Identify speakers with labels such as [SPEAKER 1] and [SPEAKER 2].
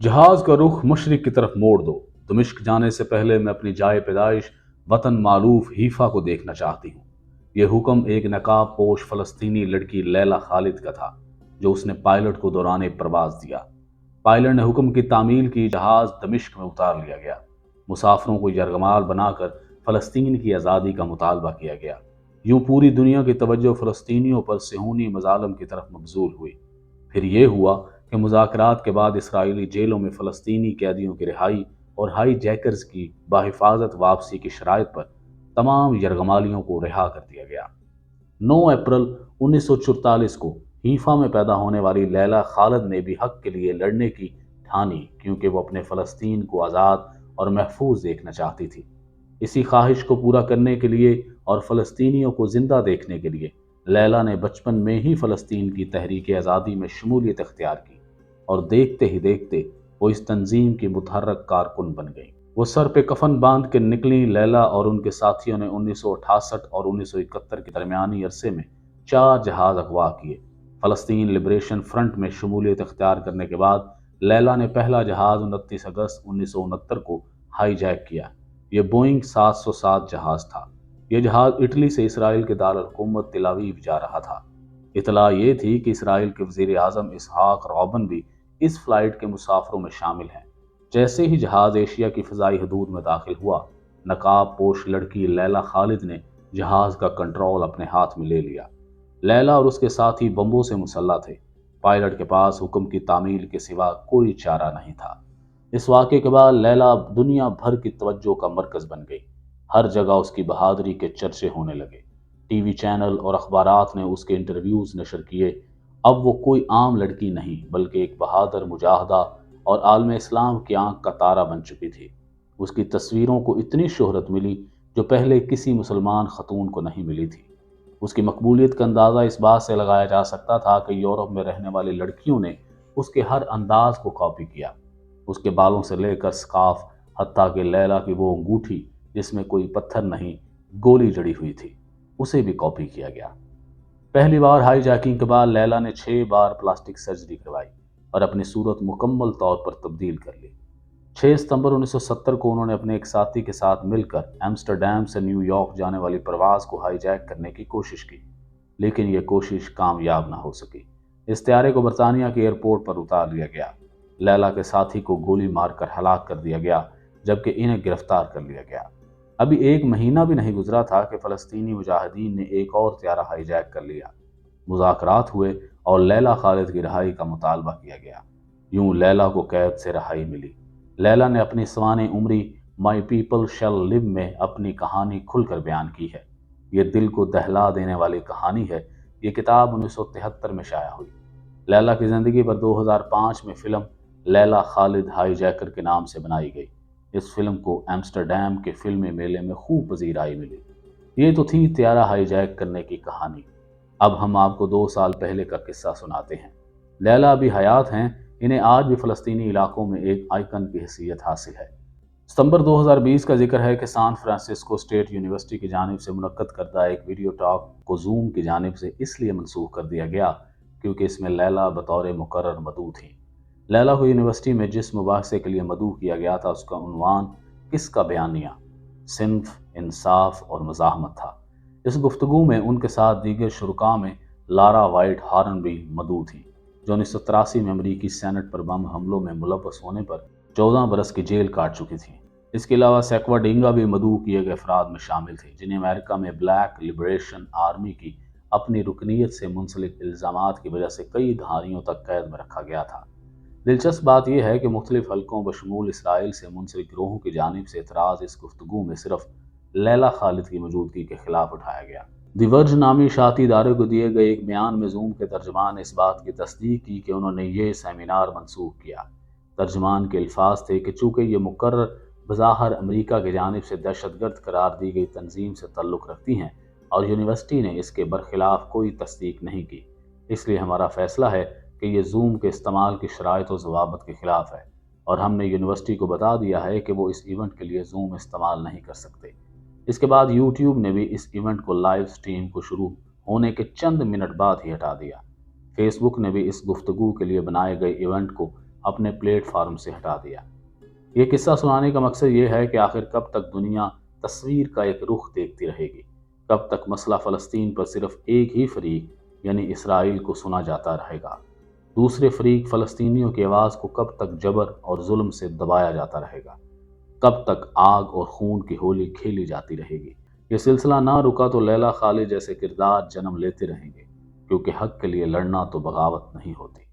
[SPEAKER 1] जहाज का रुख मशरिक की तरफ मोड़ दो। दमिश्क जाने से पहले मैं अपनी जाए पैदाइश वतन मारूफ हीफा को देखना चाहती हूँ। यह हुक्म एक नकाब पोश फलस्तीनी लड़की लैला खालिद का था, जो उसने पायलट को दौरान प्रवास दिया। पायलट ने हुक्म की तामील की, जहाज दमिश्क में उतार लिया गया। मुसाफरों को यरगमाल बनाकर फलस्तीन की आज़ादी का मुतालबा किया गया। यूं पूरी दुनिया की तवज्जो फलस्तीनियों पर सेहूनी मजालम की तरफ मबजूल हुई। फिर ये हुआ कि मुज़ाकरात के बाद इसराइली जेलों में फ़लस्तीनी कैदियों की रिहाई और हाई जैकर्स की बाहिफाजत वापसी की शराइत पर तमाम यरगमालियों को रिहा कर दिया गया। 9 अप्रैल 1944 को हीफा में पैदा होने वाली लैला खालिद ने भी हक के लिए लड़ने की ठानी, क्योंकि वो अपने फ़लस्तीन को आज़ाद और महफूज देखना चाहती थी। इसी ख्वाहिश को पूरा करने के लिए और फ़लस्तीनियों को ज़िंदा देखने के लिए लैला ने बचपन में ही फ़लस्तीन की तहरीक आज़ादी में शमूलियत इख्तियार की, और देखते ही देखते वो इस तंजीम की मुतहर्रक कारकुन बन गई। वो सर पे कफन बांध के निकली। लैला और उनके साथियों ने 1968 और 1971 के दरमियानी अरसे में 4 जहाज अगवा किए। फ़लस्तीन लिबरेशन फ्रंट में शमूलियत इख्तियार करने के बाद लैला ने पहला जहाज 29 अगस्त 1969 को हाईजैक किया। यह बोइंग 707 जहाज था। यह जहाज इटली से इसराइल के दारुल हुकूमत तिल अवीव जा रहा था। इतला ये थी कि इसराइल के वज़ीर आज़म इसहाक रॉबन भी इस फ्लाइट के मुसाफरों में शामिल हैं। जैसे ही जहाज एशिया की फ़िज़ाई हदूद में दाखिल हुआ, नकाब पोश लड़की लैला खालिद ने जहाज का कंट्रोल अपने हाथ में ले लिया। लैला और उसके साथी बम्बों से मुसल्लह थे। पायलट के पास हुक्म की तामील के सिवा कोई चारा नहीं था। इस वाक़े के बाद लैला दुनिया भर की तवज्जो का मरकज़ बन गई। हर जगह उसकी बहादुरी के चर्चे होने लगे। टीवी चैनल और अखबारात ने उसके इंटरव्यूज़ नशर किए। अब वो कोई आम लड़की नहीं, बल्कि एक बहादुर मुजाहिदा और आलम इस्लाम की आंख का तारा बन चुकी थी। उसकी तस्वीरों को इतनी शोहरत मिली जो पहले किसी मुसलमान खतून को नहीं मिली थी। उसकी मकबूलियत का अंदाज़ा इस बात से लगाया जा सकता था कि यूरोप में रहने वाली लड़कियों ने उसके हर अंदाज को कॉपी किया। उसके बालों से लेकर स्कार्फ, हत्ता कि लैला की वो अंगूठी जिसमें कोई पत्थर नहीं, गोली जड़ी हुई थी, उसे भी कॉपी किया गया। पहली बार हाईजैकिंग के बाद लैला ने 6 बार प्लास्टिक सर्जरी करवाई और अपनी सूरत मुकम्मल तौर पर तब्दील कर ली। 6 सितंबर 1970 को उन्होंने अपने एक साथी के साथ मिलकर एम्स्टर्डम से न्यूयॉर्क जाने वाली प्रवास को हाईजैक करने की कोशिश की, लेकिन यह कोशिश कामयाब न हो सकी। इस तैयारे को बरतानिया के एयरपोर्ट पर उतार लिया गया। लैला के साथी को गोली मारकर हलाक कर दिया गया, जबकि इन्हें गिरफ्तार कर लिया गया। अभी 1 महीना भी नहीं गुजरा था कि फ़लस्तीनी मुजाहिदीन ने एक और तैयारा हाईजैक कर लिया। मुज़ाकरात हुए और लैला खालिद की रिहाई का मुतालबा किया गया। यूं लैला को कैद से रिहाई मिली। लैला ने अपनी सवाने उम्री माई पीपल शैल लिव में अपनी कहानी खुलकर बयान की है। ये दिल को दहला देने वाली कहानी है। ये किताब 1973 में शाया हुई। लैला की ज़िंदगी पर 2005 में फ़िल्म लैला खालिद हाईजैकर के नाम से बनाई गई। इस फिल्म को एम्स्टर्डम के फिल्मी मेले में खूब पजीराई मिली। ये तो थी त्यारा हाईजैक करने की कहानी। अब हम आपको 2 साल पहले का किस्सा सुनाते हैं। लैला अभी हयात हैं। इन्हें आज भी फ़लस्तीनी इलाकों में एक आइकन की हैसियत हासिल है। सितंबर 2020 का जिक्र है कि सान फ्रांसिस्को स्टेट यूनिवर्सिटी की जानिब से मुनक्कद करदा एक वीडियो टॉक को जूम की जानिब से इसलिए मनसूख कर दिया गया क्योंकि इसमें लैला बतौर मुकर्रर मदऊ थी। लैला को यूनिवर्सिटी में जिस मुबाहसे के लिए मदऊ किया गया था, उसका उन्वान किसका बयानिया, सिन्फ, इंसाफ और मज़ाहमत था। इस गुफ्तगू में उनके साथ दीगर शुरका में लारा वाइट हार्न भी मदऊ थी, जो 1983 में अमरीकी सेनेट पर बम हमलों में मुलव्वस होने पर 14 बरस की जेल काट चुकी थी। इसके अलावा सैकवा डिंगा भी मदऊ किए गए अफराद में शामिल थे, जिन्हें अमेरिका में ब्लैक लिबरेशन आर्मी की अपनी रुकनीत से मुंसलिक इल्ज़ामात की वजह से कई दहाइयों तक कैद में रखा गया था। दिलचस्प बात यह है कि मुख्तलिफ हलकों बशमूल इसराइल से मुंसलिक गिरोहों की जानिब से एतराज़ इस गुफ्तगू में सिर्फ लैला खालिद की मौजूदगी के खिलाफ उठाया गया। दिवर्ज नामी इशाती इदारे को दिए गए एक बयान में जूम के तर्जमान ने इस बात की तस्दीक की कि उन्होंने ये सेमिनार मनसूख किया। तर्जमान के अल्फाज थे कि चूँकि ये मुकर्रर बज़ाहिर अमरीका की जानिब से दहशतगर्द करार दी गई तंजीम से ताल्लुक़ रखती हैं और यूनिवर्सिटी ने इसके बरखिलाफ कोई तस्दीक नहीं की, इसलिए हमारा फ़ैसला है कि ये जूम के इस्तेमाल की शराइत और ज़वाबत के ख़िलाफ़ है, और हमने यूनिवर्सिटी को बता दिया है कि वो इस इवेंट के लिए जूम इस्तेमाल नहीं कर सकते। इसके बाद यूट्यूब ने भी इस इवेंट को लाइव स्ट्रीम को शुरू होने के चंद मिनट बाद ही हटा दिया। फेसबुक ने भी इस गुफ्तगू के लिए बनाए गए इवेंट को اپنے پلیٹ فارم سے ہٹا دیا۔ یہ قصہ سنانے کا مقصد یہ ہے کہ آخر کب تک دنیا تصویر کا ایک رخ دیکھتی رہے گی؟ کب تک مسئلہ فلسطین پر صرف ایک ہی فریق یعنی اسرائیل کو سنا جاتا رہے گا؟ دوسرے فریق فلسطینیوں کی آواز کو کب تک جبر اور ظلم سے دبایا جاتا رہے گا؟ کب تک آگ اور خون کی ہولی کھیلی جاتی رہے گی؟ یہ سلسلہ نہ رکا تو لیلا خالد جیسے کردار جنم لیتے رہیں گے، کیونکہ حق کے لیے لڑنا تو بغاوت نہیں ہوتی۔